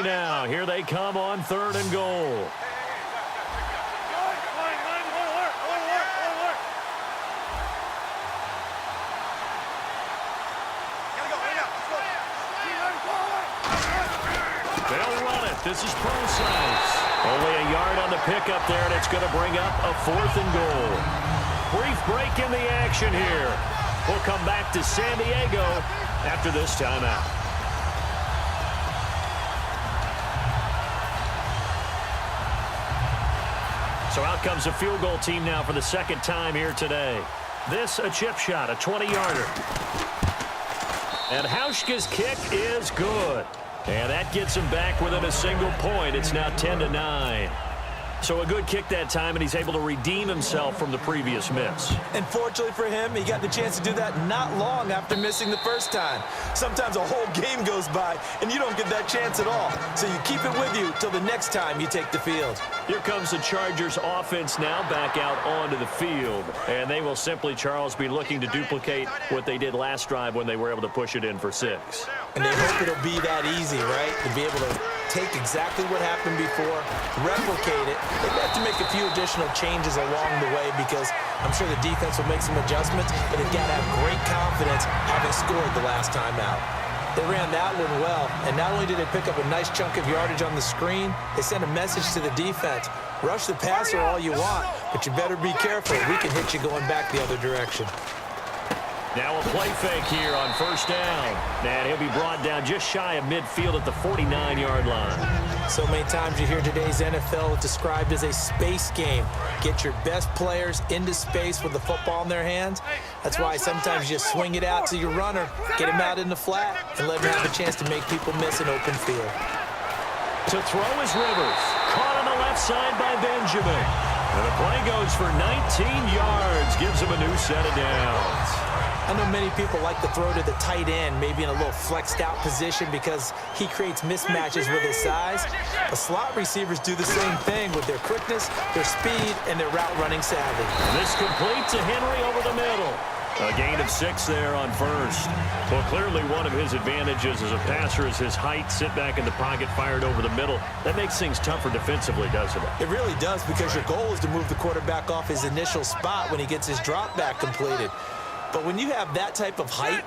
Now, here they come on 3rd and goal. They'll run it. This is Procise. Only a yard on the pickup there, and it's going to bring up a 4th and goal. Brief break in the action here. We'll come back to San Diego after this timeout. So out comes a field goal team now for the 2nd time here today. This a chip shot, a 20-yarder. And Hauschka's kick is good. And that gets him back within a single point. It's now 10-9. So a good kick that time, and he's able to redeem himself from the previous miss. And fortunately for him, he got the chance to do that not long after missing the first time. Sometimes a whole game goes by, and you don't get that chance at all. So you keep it with you till the next time you take the field. Here comes the Chargers offense now back out onto the field. And they will simply, Charles, be looking to duplicate what they did last drive when they were able to push it in for 6. And they hope it'll be that easy, right? To be able to take exactly what happened before, replicate it. They have to make a few additional changes along the way because I'm sure the defense will make some adjustments, but they've got to have great confidence having scored the last time out. They ran that one well, and not only did they pick up a nice chunk of yardage on the screen, they sent a message to the defense. Rush the passer all you want, but you better be careful. We can hit you going back the other direction. Now a play fake here on 1st down. And he'll be brought down just shy of midfield at the 49-yard line. So many times you hear today's NFL described as a space game. Get your best players into space with the football in their hands. That's why sometimes you just swing it out to your runner, get him out in the flat, and let him have a chance to make people miss an open field. To throw is Rivers. Caught on the left side by Benjamin. And the play goes for 19 yards. Gives him a new set of downs. I know many people like to throw to the tight end, maybe in a little flexed out position because he creates mismatches with his size. But slot receivers do the same thing with their quickness, their speed, and their route running savvy. And this complete to Henry over the middle. A gain of 6 there on 1st. Well, clearly one of his advantages as a passer is his height. Sit back in the pocket, fired over the middle. That makes things tougher defensively, doesn't it? It really does because your goal is to move the quarterback off his initial spot when he gets his drop back completed. But when you have that type of height,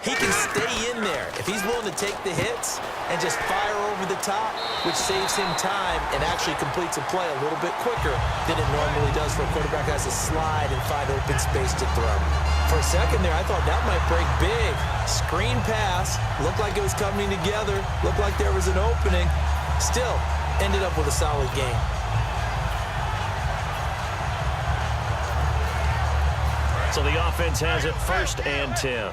he can stay in there if he's willing to take the hits and just fire over the top, which saves him time and actually completes a play a little bit quicker than it normally does for a quarterback who has to slide and find open space to throw. For a second there, I thought that might break big. Screen pass, looked like it was coming together, looked like there was an opening. Still, ended up with a solid game. So the offense has it 1st and 10.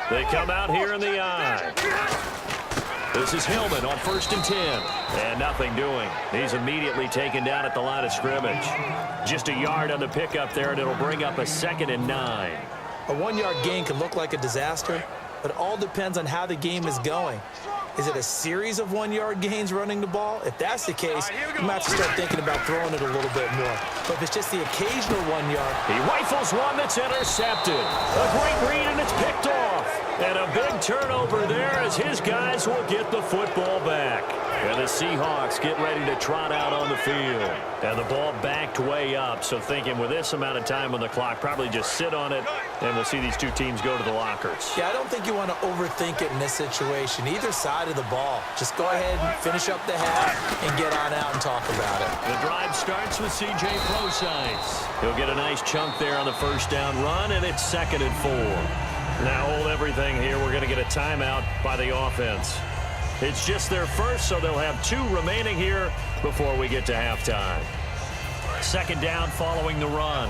They come out here in the eye. This is Hillman on 1st and 10. And nothing doing. He's immediately taken down at the line of scrimmage. Just a yard on the pickup there, and it'll bring up a 2nd and 9. A 1-yard gain can look like a disaster, but it all depends on how the game is going. Is it a series of 1-yard gains running the ball? If that's the case, you might have to start thinking about throwing it a little bit more. But if it's just the occasional 1-yard... He rifles one that's intercepted. A great read, and it's picked off. And a big turnover there as his guys will get the football back. And the Seahawks get ready to trot out on the field. And the ball backed way up, so thinking with this amount of time on the clock, probably just sit on it, and we'll see these two teams go to the lockers. Yeah, I don't think you want to overthink it in this situation. Either side of the ball. Just go ahead and finish up the half and get on out and talk about it. The drive starts with C.J. Procise. He'll get a nice chunk there on the 1st down run, and it's 2nd and 4. Now hold everything here. We're going to get a timeout by the offense. It's just their first, so they'll have 2 remaining here before we get to halftime. 2nd down following the run.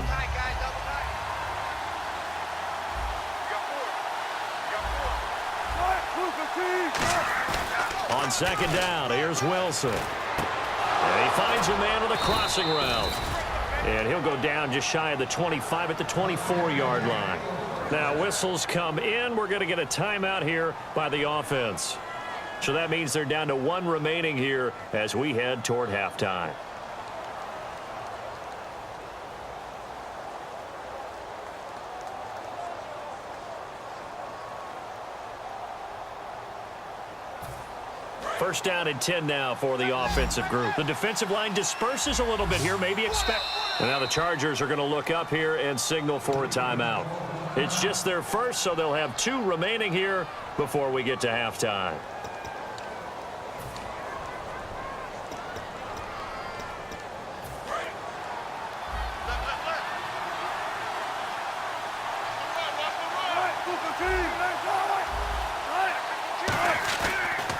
On 2nd down, here's Wilson. And he finds a man with a crossing route. And he'll go down just shy of the 25 at the 24-yard line. Now whistles come in. We're going to get a timeout here by the offense. So that means they're down to 1 remaining here as we head toward halftime. First down and 10 now for the offensive group. The defensive line disperses a little bit here, maybe expect. And now the Chargers are going to look up here and signal for a timeout. It's just their first, so they'll have 2 remaining here before we get to halftime.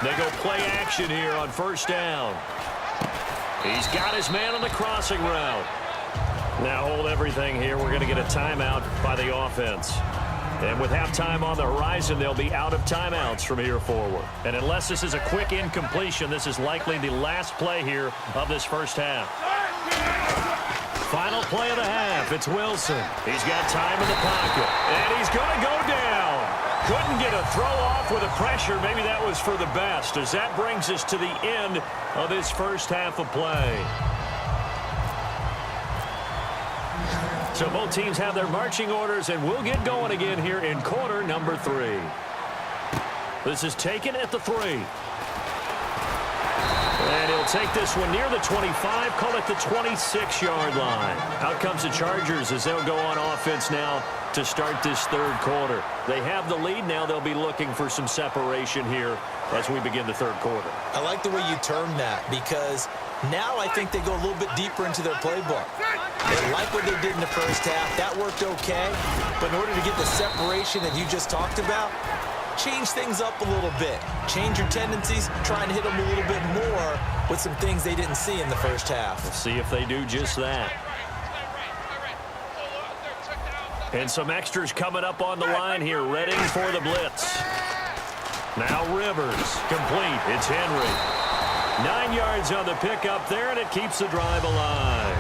They go play action here on first down. He's got his man on the crossing route. Now hold everything here. We're going to get a timeout by the offense. And with halftime on the horizon, they'll be out of timeouts from here forward. And unless this is a quick incompletion, this is likely the last play here of this first half. Final play of the half. It's Wilson. He's got time in the pocket. And he's going to go down. Couldn't get a throw off with the pressure. Maybe that was for the best, as that brings us to the end of this first half of play. So both teams have their marching orders, and we'll get going again here in quarter number 3. This is taken at the 3. And he'll take this one near the 25, call it the 26-yard line. Out comes the Chargers as they'll go on offense now to start this third quarter. They have the lead now. They'll be looking for some separation here as we begin the third quarter. I like the way you term that, because now I think they go a little bit deeper into their playbook. They like what they did in the first half. That worked okay. But in order to get the separation that you just talked about, change things up a little bit. Change your tendencies, try and hit them a little bit more with some things they didn't see in the first half. We'll see if they do just that. And some extras coming up on the line here, ready for the blitz. Now Rivers, complete. It's Henry. 9 yards on the pickup there, and it keeps the drive alive.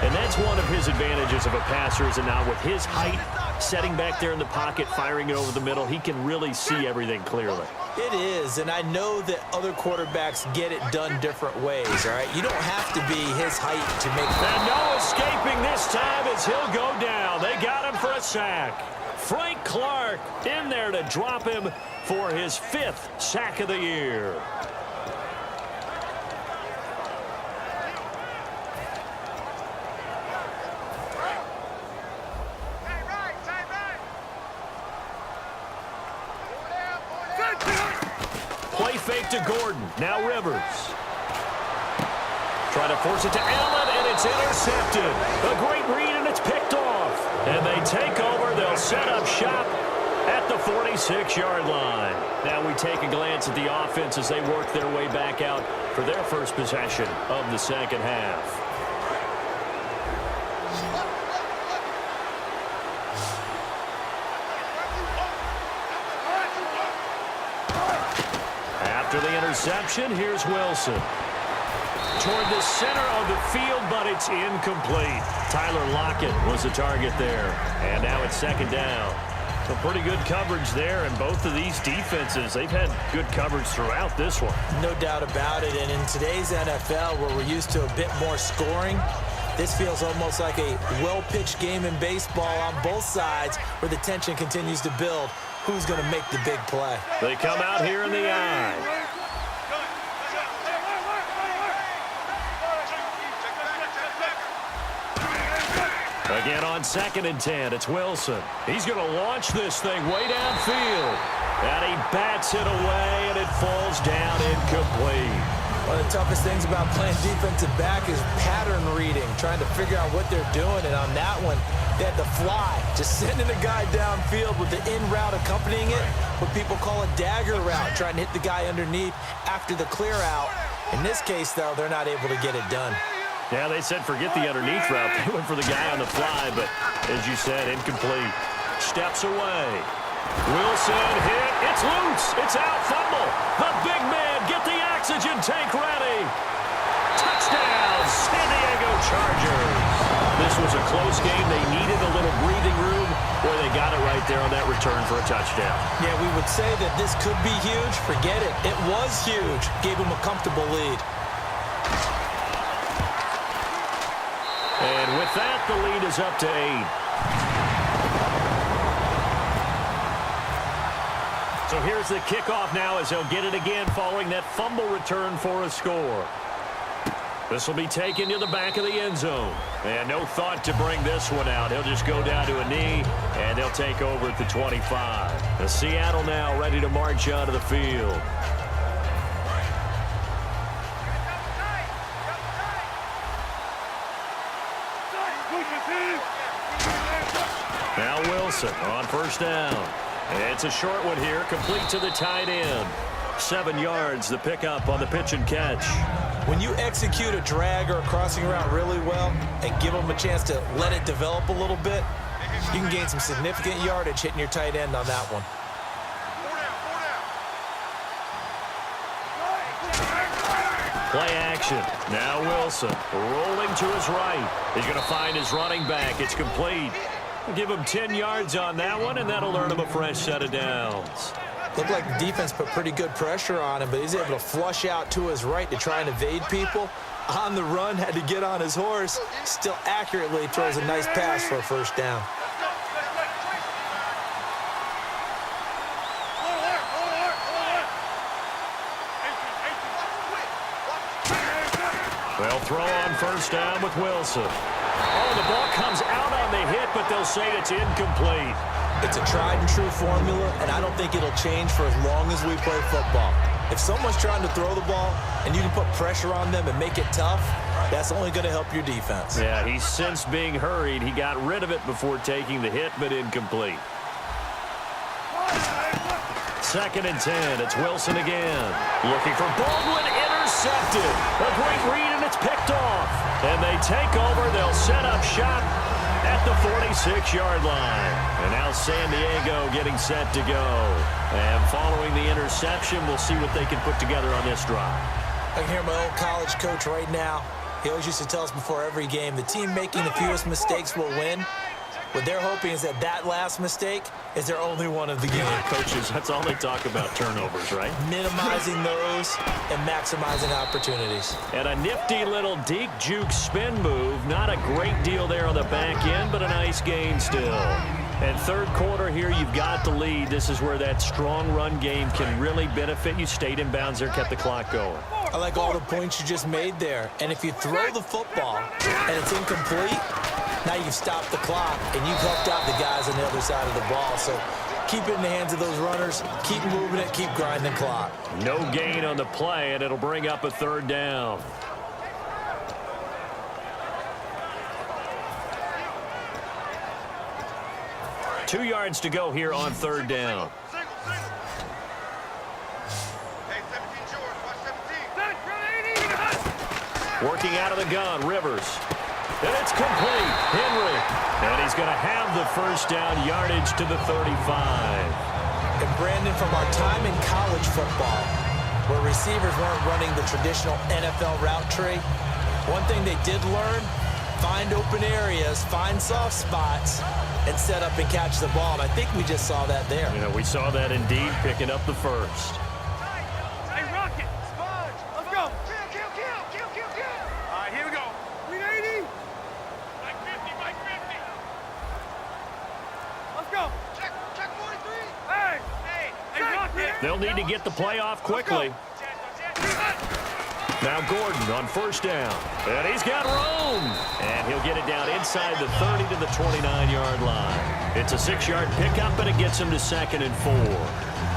And that's one of his advantages of a passer, is that now with his height, setting back there in the pocket, firing it over the middle, he can really see everything clearly. It is, and I know that other quarterbacks get it done different ways, all right? You don't have to be his height to make it. And no escaping this time as he'll go down. They got him for a sack. Frank Clark in there to drop him for his 5th sack of the year. Play fake to Gordon. Now Rivers. Trying to force it to Allen, and it's intercepted. A great read, and it's picked off. And they take over. They'll set up shop at the 46-yard line. Now we take a glance at the offense as they work their way back out for their first possession of the second half. After the interception, here's Wilson. Toward the center of the field, but it's incomplete. Tyler Lockett was the target there. And now it's second down. Some pretty good coverage there, and both of these defenses, they've had good coverage throughout this one. No doubt about it, and in today's NFL, where we're used to a bit more scoring, this feels almost like a well-pitched game in baseball on both sides, where the tension continues to build. Who's going to make the big play? They come out here in the eye. Again on 2nd and 10, it's Wilson. He's going to launch this thing way downfield. And he bats it away, and it falls down incomplete. One of the toughest things about playing defensive back is pattern reading, trying to figure out what they're doing. And on that one, they had the fly, just sending the guy downfield with the in route accompanying it, what people call a dagger route, trying to hit the guy underneath after the clear out. In this case, though, they're not able to get it done. Yeah, they said forget the underneath route. They went for the guy on the fly, but as you said, incomplete. Steps away. Wilson hit. It's loose. It's out. Fumble. The big man. Get the oxygen tank ready. Touchdown, San Diego Chargers. This was a close game. They needed a little breathing room. Boy, they got it right there on that return for a touchdown. Yeah, we would say that this could be huge. Forget it. It was huge. Gave them a comfortable lead. And with that, the lead is up to 8. So here's the kickoff now as he'll get it again following that fumble return for a score. This will be taken to the back of the end zone. And no thought to bring this one out. He'll just go down to a knee, and they'll take over at the 25. The Seattle now ready to march onto the field. Now Wilson on first down. It's a short one here, complete to the tight end. 7 yards, the pickup on the pitch and catch. When you execute a drag or a crossing route really well and give them a chance to let it develop a little bit, you can gain some significant yardage hitting your tight end on that one. Play action. Now Wilson rolling to his right. He's going to find his running back. It's complete. Give him 10 yards on that one, and that'll earn him a fresh set of downs. Looked like the defense put pretty good pressure on him, but he's able to flush out to his right to try and evade people. On the run, had to get on his horse. Still accurately throws a nice pass for a first down. They'll throw on first down with Wilson. Oh, the ball comes out on the hit, but they'll say it's incomplete. It's a tried-and-true formula, and I don't think it'll change for as long as we play football. If someone's trying to throw the ball and you can put pressure on them and make it tough, that's only going to help your defense. Yeah, he's since being hurried. He got rid of it before taking the hit, but incomplete. 2nd and 10. It's Wilson again. Looking for Baldwin, intercepted. A great read, and it's picked off. And they take over. They'll set up shop at the 46-yard line. And now San Diego getting set to go. And following the interception, we'll see what they can put together on this drive. I can hear my old college coach right now. He always used to tell us before every game, the team making the fewest mistakes will win. What they're hoping is that that last mistake is their only one of the game. Coaches, that's all they talk about, turnovers, right? Minimizing those and maximizing opportunities. And a nifty little deep juke spin move. Not a great deal there on the back end, but a nice gain still. And third quarter here, you've got the lead. This is where that strong run game can really benefit you. Stayed in bounds there, kept the clock going. I like all the points you just made there. And if you throw the football and it's incomplete, now you've stopped the clock and you've helped out the guys on the other side of the ball. So keep it in the hands of those runners. Keep moving it. Keep grinding the clock. No gain on the play, and it'll bring up a third down. Two yards to go here on third down. Working out of the gun, Rivers. And it's complete. Henry. And he's going to have the first down, yardage to the 35. And Brandon, from our time in college football, where receivers weren't running the traditional NFL route tree, one thing they did learn, find open areas, find soft spots, and set up and catch the ball. And I think we just saw that there. Yeah, we saw that indeed, picking up the first. Hey, Rocket, Sponge, let's go. Kill. All right, here we go. 380. Mike 50, Mike 50. Let's go. Check 43. Hey, Rocket. They'll need to get the play off quickly. Now Gordon on first down. And he's got room. And he'll get it down inside the 30 to the 29-yard line. It's a 6-yard pickup, but it gets him to 2nd and 4.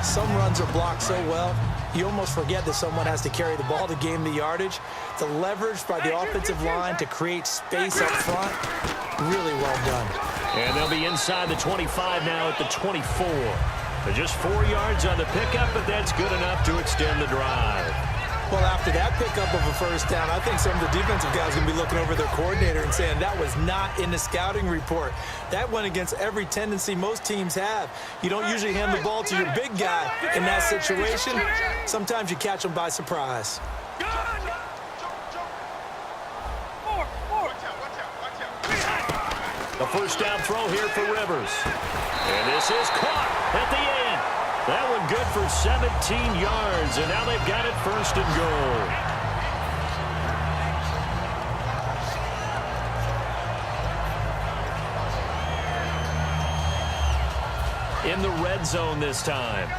Some runs are blocked so well, you almost forget that someone has to carry the ball to gain the yardage. The leverage by the offensive line to create space up front, really well done. And they'll be inside the 25 now at the 24. They're just 4 yards on the pickup, but that's good enough to extend the drive. Well, after that pickup of a first down, I think some of the defensive guys are going to be looking over their coordinator and saying that was not in the scouting report. That went against every tendency most teams have. You don't usually hand the ball to your big guy in that situation. Sometimes you catch them by surprise. A first down throw here for Rivers. And this is caught at the end. That one good for 17 yards, and now they've got it 1st and goal. In the red zone this time.